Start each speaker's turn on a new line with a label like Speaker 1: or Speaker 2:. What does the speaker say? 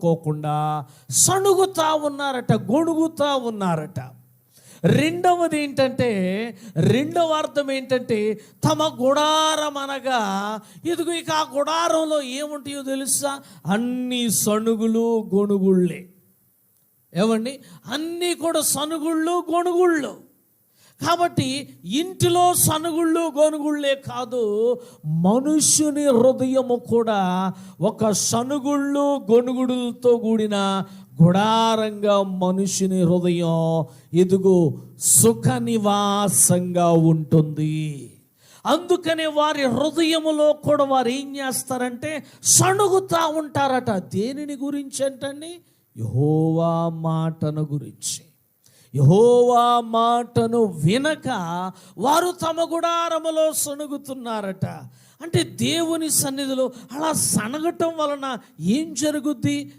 Speaker 1: కోకుండా సణుగుతా ఉన్నారట, గొణుగుతా ఉన్నారట. రెండవది ఏంటంటే, రెండవ అర్థం ఏంటంటే, తమ గుడారం అనగా ఇదిగో ఇక ఆ గుడారంలో ఏముంటాయో తెలుసా? అన్ని సణుగులు గొణుగుళ్ళే. ఏమండి? అన్నీ కూడా సణుగుళ్ళు గొణుగుళ్ళు. కాబట్టి ఇంటిలో సనుగుళ్ళు గొనుగుళ్ళే కాదు, మనుష్యుని హృదయము కూడా ఒక సనుగుళ్ళు గొనుగుడులతో కూడిన గుడారంగా మనుషుని హృదయం ఎదుగు సుఖ నివాసంగా ఉంటుంది. అందుకనే వారి హృదయములో కూడా వారు ఏం చేస్తారంటే సణుగుతా ఉంటారట. దేనిని గురించి అంటండి? యెహోవా మాటను గురించి. యెహోవా మాటను వినక వారు తమ గుడారములో సణుగుతున్నారట. అంటే దేవుని సన్నిధిలో అలా సనగటం వలన ఏం జరుగుద్ది?